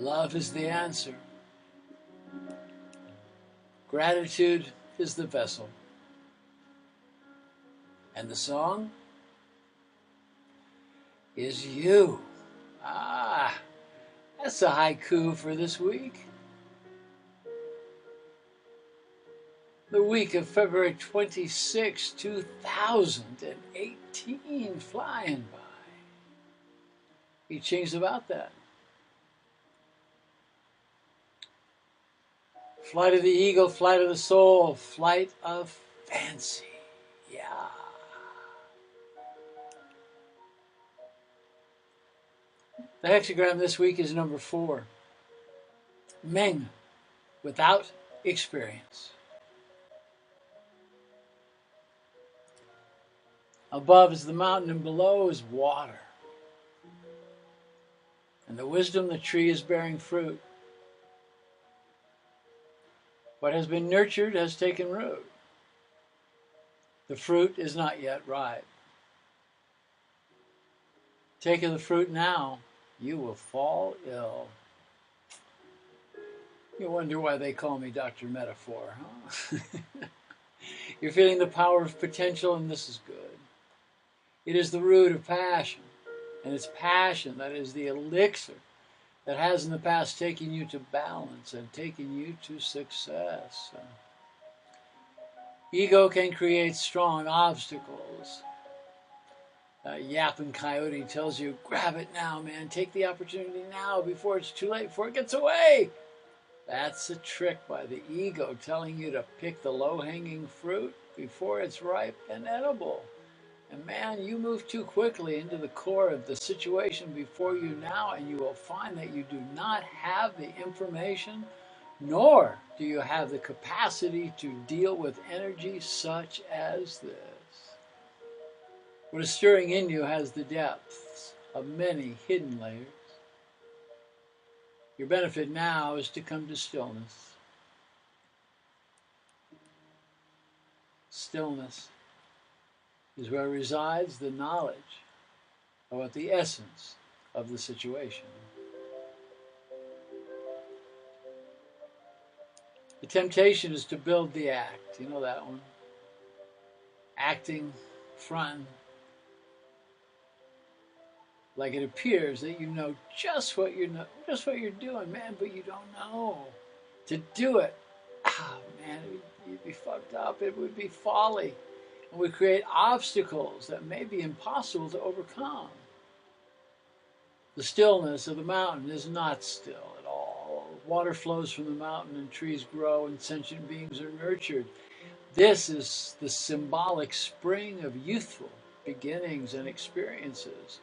Love is the answer. Gratitude is the vessel. And the song is you. That's a haiku for this week. The week of February 26, 2018, flying by. He Ching's about that. Flight of the eagle, flight of the soul, flight of fancy. Yeah. The hexagram this week is number 4. Meng, without experience. Above is the mountain and below is water. And the wisdom the tree is bearing fruit. What has been nurtured has taken root. The fruit is not yet ripe. Take of the fruit now, you will fall ill. You wonder why they call me Dr. Metaphor, huh? You're feeling the power of potential, and this is good. It is the root of passion, and it's passion that is the elixir that has in the past taken you to balance and taken you to success. Ego can create strong obstacles. Yapping Coyote tells you, grab it now, man. Take the opportunity now before it's too late, before it gets away. That's a trick by the ego telling you to pick the low-hanging fruit before it's ripe and edible. And man, you move too quickly into the core of the situation before you now, and you will find that you do not have the information, nor do you have the capacity to deal with energy such as this. What is stirring in you has the depths of many hidden layers. Your benefit now is to come to stillness. Stillness is where resides the knowledge about the essence of the situation. The temptation is to build the act. You know that one? Acting, front, like it appears that you know just what you're doing, man, but you don't know. To do it, man, you'd be fucked up. It would be folly. And we create obstacles that may be impossible to overcome. The stillness of the mountain is not still at all. Water flows from the mountain and trees grow and sentient beings are nurtured. This is the symbolic spring of youthful beginnings and experiences.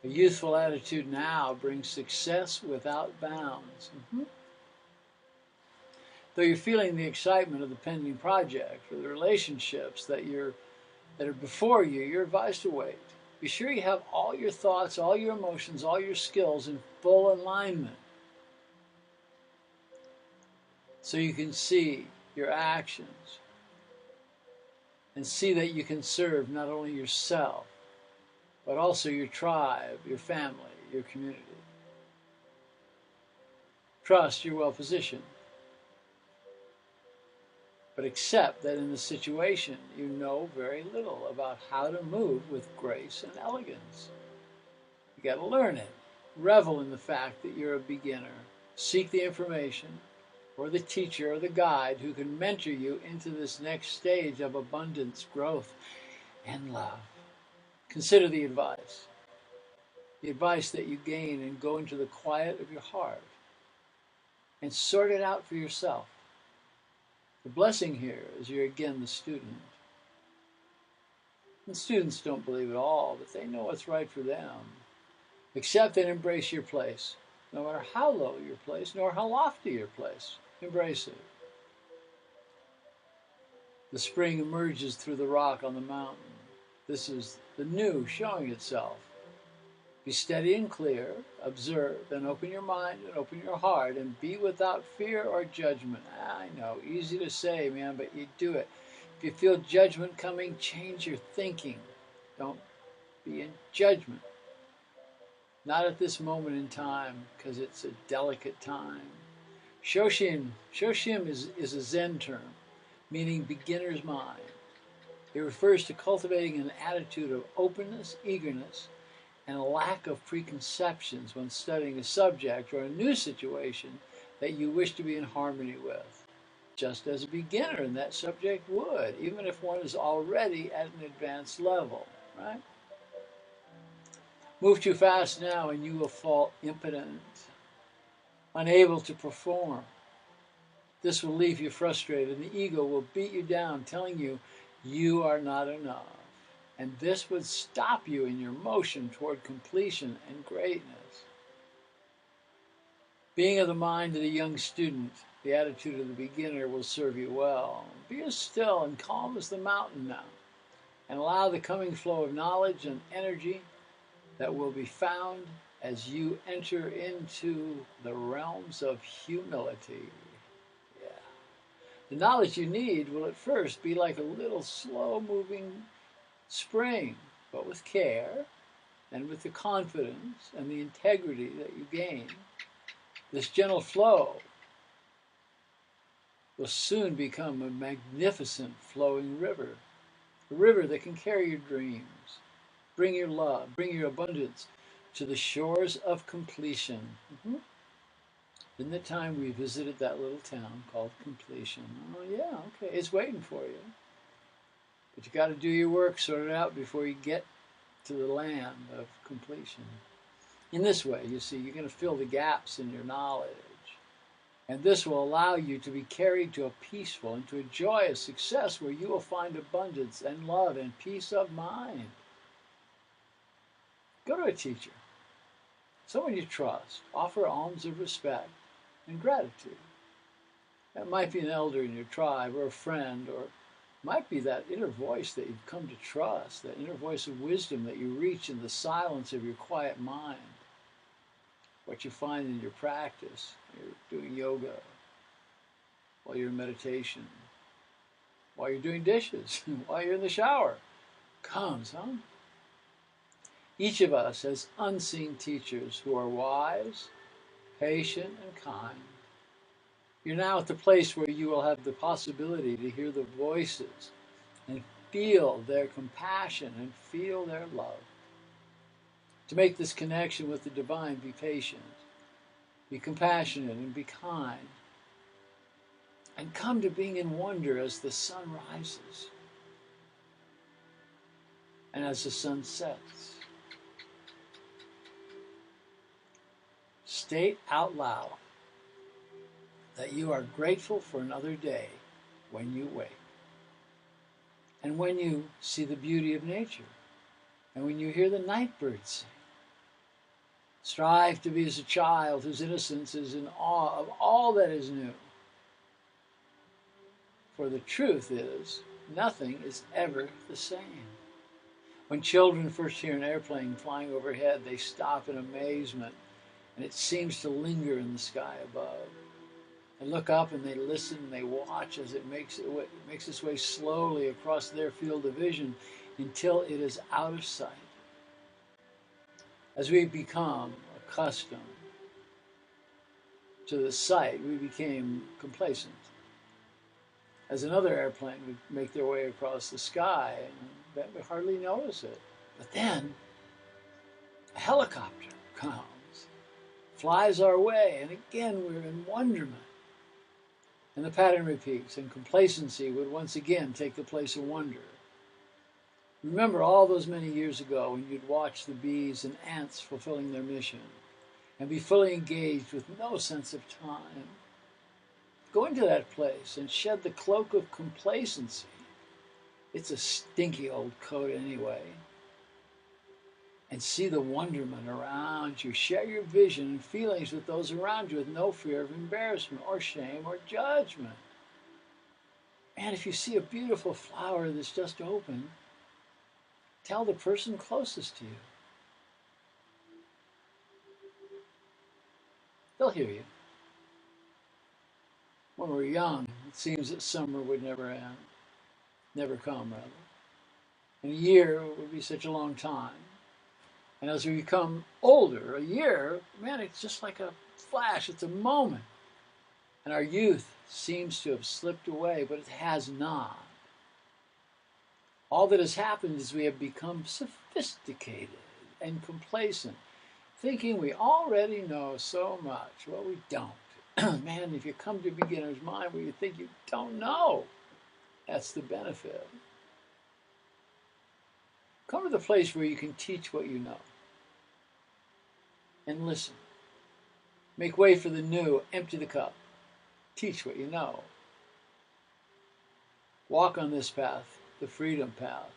A youthful attitude now brings success without bounds. Though you're feeling the excitement of the pending project or the relationships that are before you, you're advised to wait. Be sure you have all your thoughts, all your emotions, all your skills in full alignment, so you can see your actions and see that you can serve not only yourself, but also your tribe, your family, your community. Trust you're well positioned, but accept that in the situation you know very little about how to move with grace and elegance. You got to learn it. Revel in the fact that you're a beginner. Seek the information or the teacher or the guide who can mentor you into this next stage of abundance, growth, and love. Consider the advice that you gain, and go into the quiet of your heart and sort it out for yourself. The blessing here is you're again the student. And students don't believe it all, but they know what's right for them. Accept and embrace your place, no matter how low your place, nor how lofty your place. Embrace it. The spring emerges through the rock on the mountain. This is the new showing itself. Be steady and clear, observe, and open your mind and open your heart, and be without fear or judgment. I know, easy to say, man, but you do it. If you feel judgment coming, change your thinking. Don't be in judgment. Not at this moment in time, because it's a delicate time. Shoshin is a Zen term, meaning beginner's mind. It refers to cultivating an attitude of openness, eagerness, and a lack of preconceptions when studying a subject or a new situation that you wish to be in harmony with, just as a beginner in that subject would, even if one is already at an advanced level, right? Move too fast now and you will fall impotent, unable to perform. This will leave you frustrated, and the ego will beat you down, telling you you are not enough. And this would stop you in your motion toward completion and greatness. Being of the mind of the young student, the attitude of the beginner will serve you well. Be as still and calm as the mountain now, and allow the coming flow of knowledge and energy that will be found as you enter into the realms of humility. Yeah. The knowledge you need will at first be like a little slow-moving spring, but with care and with the confidence and the integrity that you gain, this gentle flow will soon become a magnificent flowing river, a river that can carry your dreams, bring your love, bring your abundance to the shores of completion. In the time we visited that little town called Completion. Oh yeah, okay, it's waiting for you. But you got to do your work, sort it out before you get to the land of completion. In this way, you see, you're going to fill the gaps in your knowledge. And this will allow you to be carried to a peaceful and to a joyous success where you will find abundance and love and peace of mind. Go to a teacher, someone you trust. Offer alms of respect and gratitude. That might be an elder in your tribe or a friend, or might be that inner voice that you've come to trust, that inner voice of wisdom that you reach in the silence of your quiet mind. What you find in your practice, you're doing yoga, while you're in meditation, while you're doing dishes, while you're in the shower, comes, huh? Each of us has unseen teachers who are wise, patient, and kind. You're now at the place where you will have the possibility to hear the voices and feel their compassion and feel their love. To make this connection with the divine, be patient, be compassionate, and be kind. And come to being in wonder as the sun rises and as the sun sets. State out loud that you are grateful for another day when you wake, and when you see the beauty of nature, and when you hear the night birds sing. Strive to be as a child whose innocence is in awe of all that is new. For the truth is, nothing is ever the same. When children first hear an airplane flying overhead, they stop in amazement, and it seems to linger in the sky above. They look up and they listen and they watch as it makes its way slowly across their field of vision until it is out of sight. As we become accustomed to the sight, we became complacent. As another airplane would make their way across the sky, and we hardly notice it. But then a helicopter comes, flies our way, and again we're in wonderment. And the pattern repeats, and complacency would once again take the place of wonder. Remember all those many years ago when you'd watch the bees and ants fulfilling their mission and be fully engaged with no sense of time. Go into that place and shed the cloak of complacency. It's a stinky old coat anyway. And see the wonderment around you. Share your vision and feelings with those around you with no fear of embarrassment or shame or judgment. And if you see a beautiful flower that's just opened, tell the person closest to you. They'll hear you. When we're young, it seems that summer would never end, never come, rather. And a year would be such a long time. And as we become older, a year, man, it's just like a flash. It's a moment. And our youth seems to have slipped away, but it has not. All that has happened is we have become sophisticated and complacent, thinking we already know so much. Well, we don't. Man, if you come to a beginner's mind where you think you don't know, that's the benefit. Come to the place where you can teach what you know and listen. Make way for the new, empty the cup. Teach what you know. Walk on this path, the freedom path,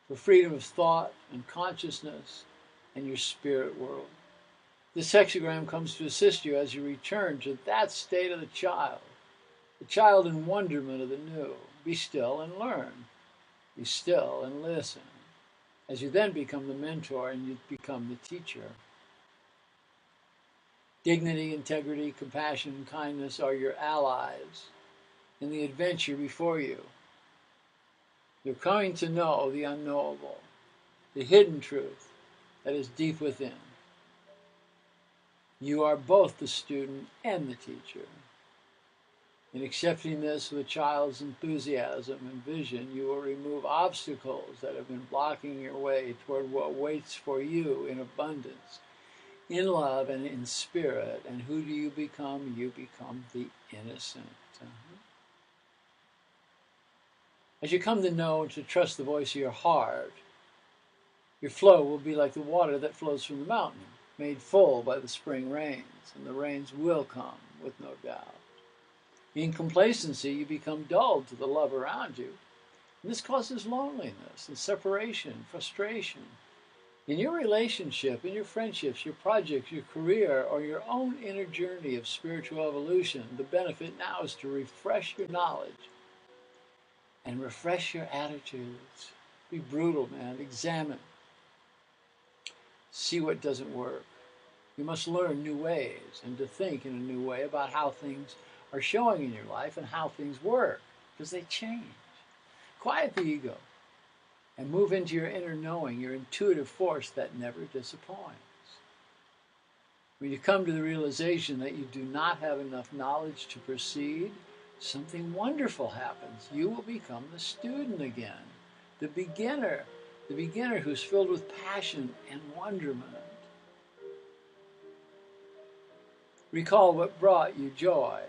for freedom of thought and consciousness and your spirit world. This hexagram comes to assist you as you return to that state of the child in wonderment of the new. Be still and learn. Be still and listen. As you then become the mentor and you become the teacher. Dignity, integrity, compassion, and kindness are your allies in the adventure before you. You're coming to know the unknowable, the hidden truth that is deep within. You are both the student and the teacher. In accepting this with a child's enthusiasm and vision, you will remove obstacles that have been blocking your way toward what waits for you in abundance, in love and in spirit. And who do you become? You become the innocent. As you come to know and to trust the voice of your heart, your flow will be like the water that flows from the mountain, made full by the spring rains, and the rains will come with no doubt. In complacency, you become dulled to the love around you, and this causes loneliness and separation, frustration. In your relationship, in your friendships, your projects, your career, or your own inner journey of spiritual evolution, the benefit now is to refresh your knowledge and refresh your attitudes. Be brutal, man. Examine. See what doesn't work. You must learn new ways and to think in a new way about how things are showing in your life and how things work, because they change. Quiet the ego and move into your inner knowing, your intuitive force that never disappoints. When you come to the realization that you do not have enough knowledge to proceed, something wonderful happens. You will become the student again, the beginner who's filled with passion and wonderment. Recall what brought you joy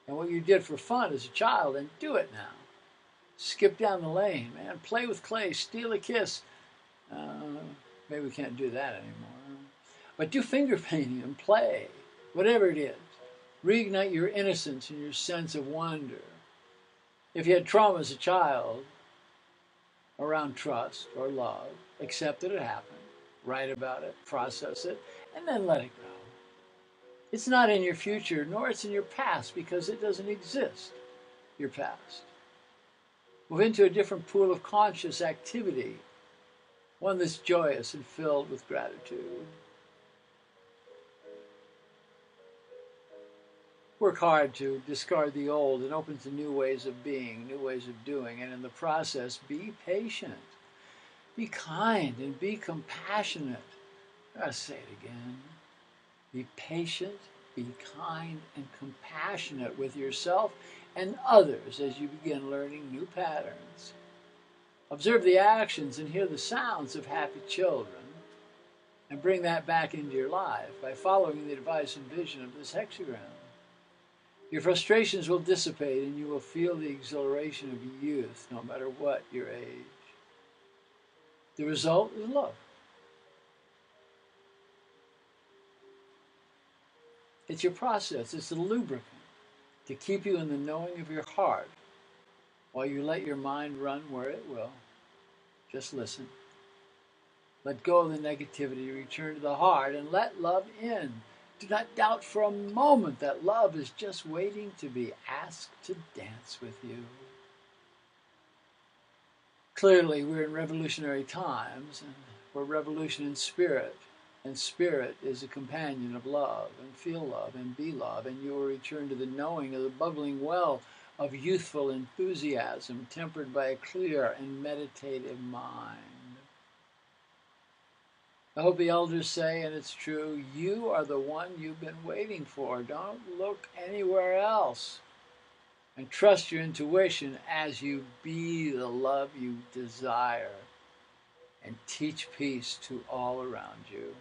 and what you did for fun as a child, and do it now. Skip down the lane, man. Play with clay, steal a kiss. Maybe we can't do that anymore. But do finger painting and play, whatever it is. Reignite your innocence and your sense of wonder. If you had trauma as a child around trust or love, accept that it happened, write about it, process it, and then let it go. It's not in your future, nor it's in your past, because it doesn't exist, your past. Move into a different pool of conscious activity, one that's joyous and filled with gratitude. Work hard to discard the old and open to new ways of being, new ways of doing, and in the process, be patient. Be kind and be compassionate. I'll say it again. Be patient, be kind, and compassionate with yourself and others as you begin learning new patterns. Observe the actions and hear the sounds of happy children, and bring that back into your life by following the advice and vision of this hexagram. Your frustrations will dissipate and you will feel the exhilaration of youth no matter what your age. The result is love. It's your process. It's the lubricant to keep you in the knowing of your heart while you let your mind run where it will. Just listen. Let go of the negativity, return to the heart, and let love in. Do not doubt for a moment that love is just waiting to be asked to dance with you. Clearly, we're in revolutionary times, and we're revolution in spirit. And spirit is a companion of love, and feel love, and be love, and you will return to the knowing of the bubbling well of youthful enthusiasm, tempered by a clear and meditative mind. I hope the elders say, and it's true, you are the one you've been waiting for. Don't look anywhere else. And trust your intuition as you be the love you desire and teach peace to all around you.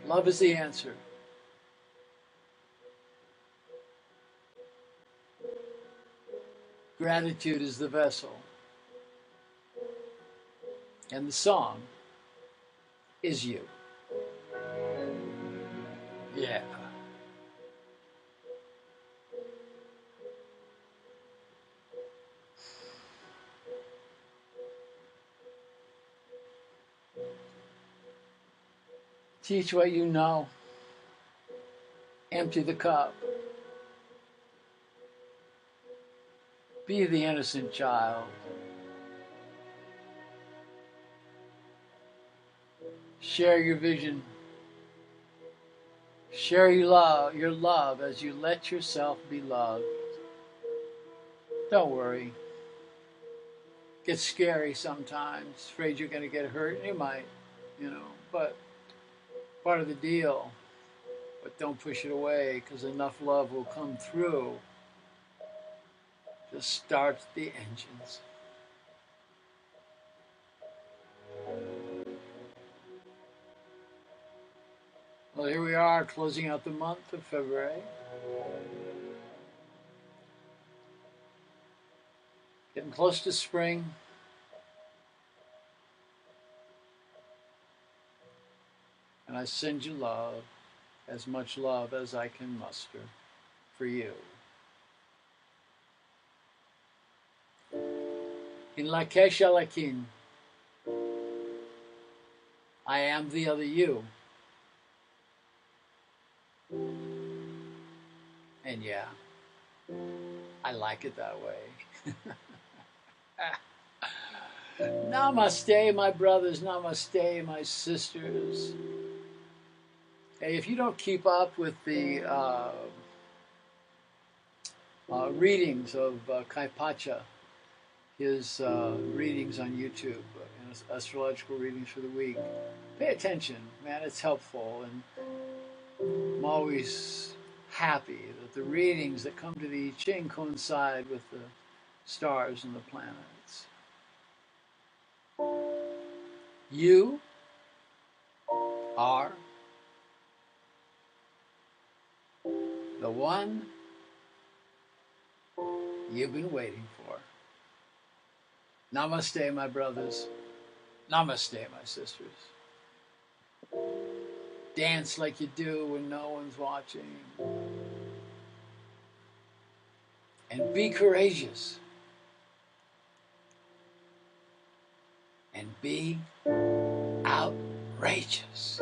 Love is the answer. Gratitude is the vessel. And the song is you. Yeah. Teach what you know. Empty the cup. Be the innocent child. Share your vision. Share your love as you let yourself be loved. Don't worry. Gets scary sometimes. Afraid you're going to get hurt, and you might, but part of the deal. But don't push it away, because enough love will come through to start the engines. Well, here we are, closing out the month of February. Getting close to spring. And I send you love, as much love as I can muster for you. In Lakesh Alakin, I am the other you. And yeah, I like it that way. Namaste, my brothers. Namaste, my sisters. Hey, if you don't keep up with the readings of Kaipacha, his readings on YouTube, astrological readings for the week, pay attention, man. It's helpful, and I'm always happy that the readings that come to the Ching coincide with the stars and the planets. You are the one you've been waiting for. Namaste, my brothers. Namaste, my sisters. Dance like you do when no one's watching. And be courageous. And be outrageous.